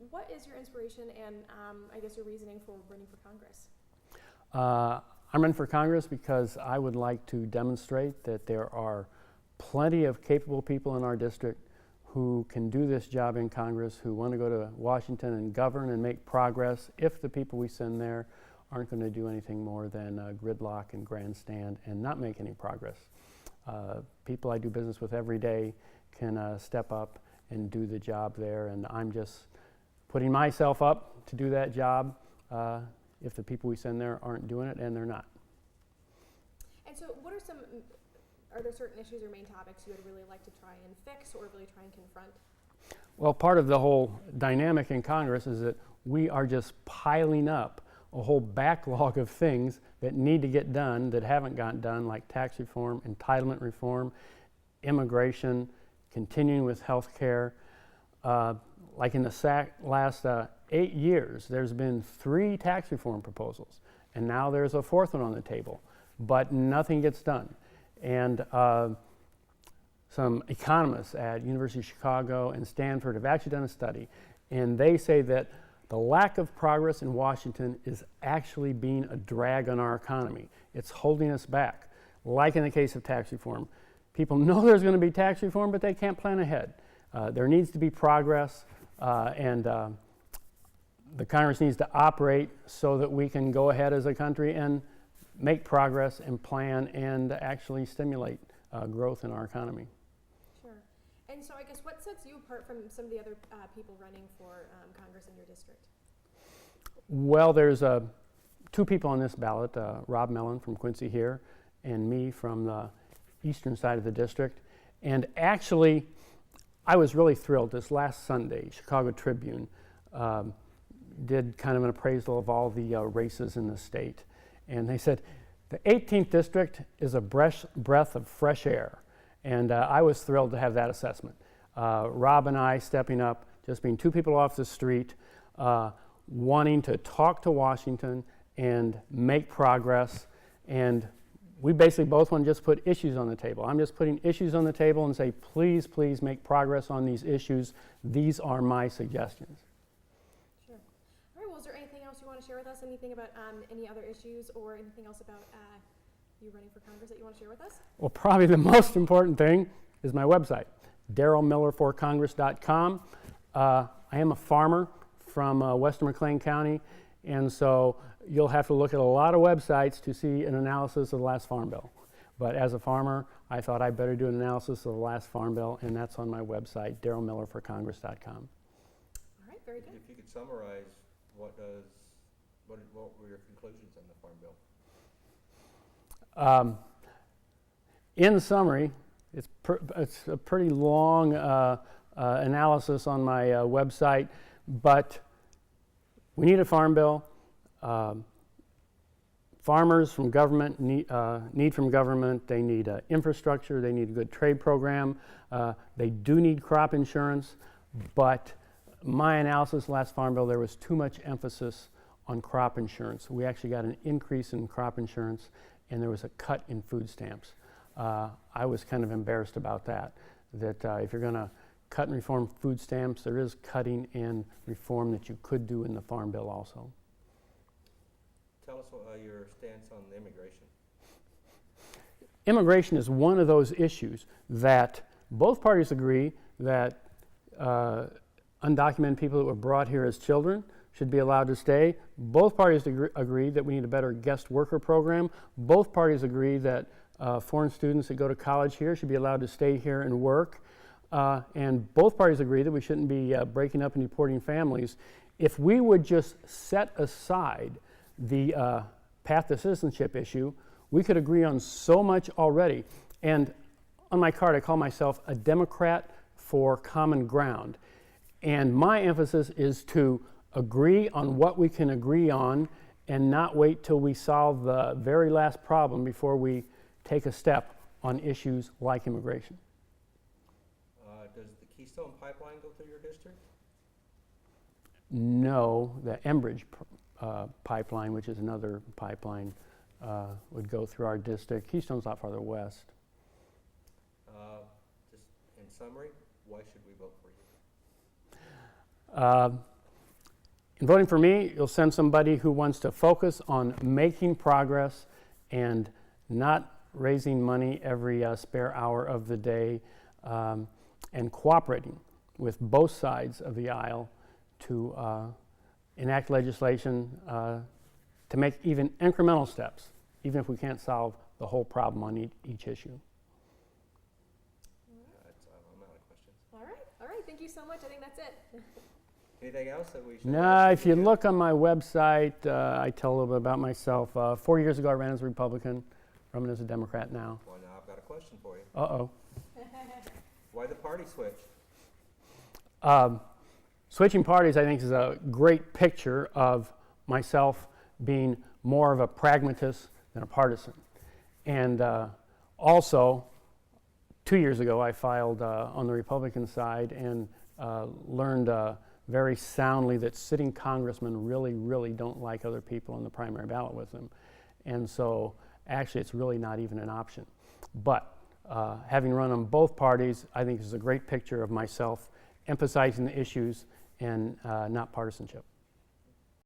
what is your inspiration and I guess your reasoning for running for Congress? I'm running for Congress because I would like to demonstrate that there are plenty of capable people in our district who can do this job in Congress, who want to go to Washington and govern and make progress if the people we send there aren't going to do anything more than gridlock and grandstand and not make any progress. People I do business with every day can step up and do the job there, and I'm just putting myself up to do that job if the people we send there aren't doing it, and they're not. And so are there certain issues or main topics you would really like to try and fix or really try and confront? Well, part of the whole dynamic in Congress is that we are just piling up a whole backlog of things that need to get done that haven't gotten done, like tax reform, entitlement reform, immigration, continuing with health care. Like in the last 8 years, there's been 3 tax reform proposals, and now there's a 4th one on the table, but nothing gets done. And some economists at University of Chicago and Stanford have actually done a study, and they say that the lack of progress in Washington is actually being a drag on our economy. It's holding us back, like in the case of tax reform. People know there's going to be tax reform, but they can't plan ahead. There needs to be progress, and the Congress needs to operate so that we can go ahead as a country and make progress and plan and actually stimulate growth in our economy. Sure. And so I guess what sets you apart from some of the other people running for Congress in your district? Well, there's 2 people on this ballot, Rob Mellon from Quincy here and me from the eastern side of the district. And actually, I was really thrilled. This last Sunday, Chicago Tribune did kind of an appraisal of all the races in the state. And they said, the 18th district is a breath of fresh air. And I was thrilled to have that assessment. Rob and I stepping up, just being 2 people off the street, wanting to talk to Washington and make progress. And we basically both want to just put issues on the table. I'm just putting issues on the table and say, please, please make progress on these issues. These are my suggestions. Sure. All right, well, is there anything else you want to share with us? Anything about any other issues or anything else about you running for Congress that you want to share with us? Well, probably the most important thing is my website, darrelmillerforcongress.com. I am a farmer from Western McLean County, and so you'll have to look at a lot of websites to see an analysis of the last Farm Bill. But as a farmer, I thought I'd better do an analysis of the last Farm Bill, and that's on my website, darrelmillerforcongress.com. All right, very good. If you could summarize, what were your conclusions on the Farm Bill? In summary, it's a pretty long analysis on my website, but we need a Farm Bill. Farmers from government need from government. They need infrastructure. They need a good trade program. They do need crop insurance, but my analysis last Farm Bill, there was too much emphasis on crop insurance. We actually got an increase in crop insurance, and there was a cut in food stamps. I was kind of embarrassed about that if you're going to cut and reform food stamps, there is cutting and reform that you could do in the Farm Bill also. Tell us your stance on immigration. Immigration is one of those issues that both parties agree that undocumented people that were brought here as children should be allowed to stay. Both parties agree that we need a better guest worker program. Both parties agree that foreign students that go to college here should be allowed to stay here and work. And both parties agree that we shouldn't be breaking up and deporting families. If we would just set aside the path to citizenship issue, we could agree on so much already. And on my card, I call myself a Democrat for common ground. And my emphasis is to agree on what we can agree on and not wait till we solve the very last problem before we take a step on issues like immigration. Does the Keystone Pipeline go through your district? No, the Enbridge pipeline, which is another pipeline, would go through our district. Keystone's a lot farther west. Just in summary, why should we vote for you? in voting for me, you'll send somebody who wants to focus on making progress and not raising money every spare hour of the day, and cooperating with both sides of the aisle to enact legislation to make even incremental steps, even if we can't solve the whole problem on each issue. I'm out of questions. All right, thank you so much. I think that's it. Anything else that we should? No, if you look on my website, I tell a little bit about myself. 4 years ago, I ran as a Republican, running as a Democrat now. Well, now I've got a question for you. Uh-oh. Why the party switch? Switching parties, I think, is a great picture of myself being more of a pragmatist than a partisan. And also, 2 years ago, I filed on the Republican side and learned very soundly that sitting congressmen really don't like other people on the primary ballot with them. And so, actually, it's really not even an option. But having run on both parties, I think this is a great picture of myself emphasizing the issues and not partisanship.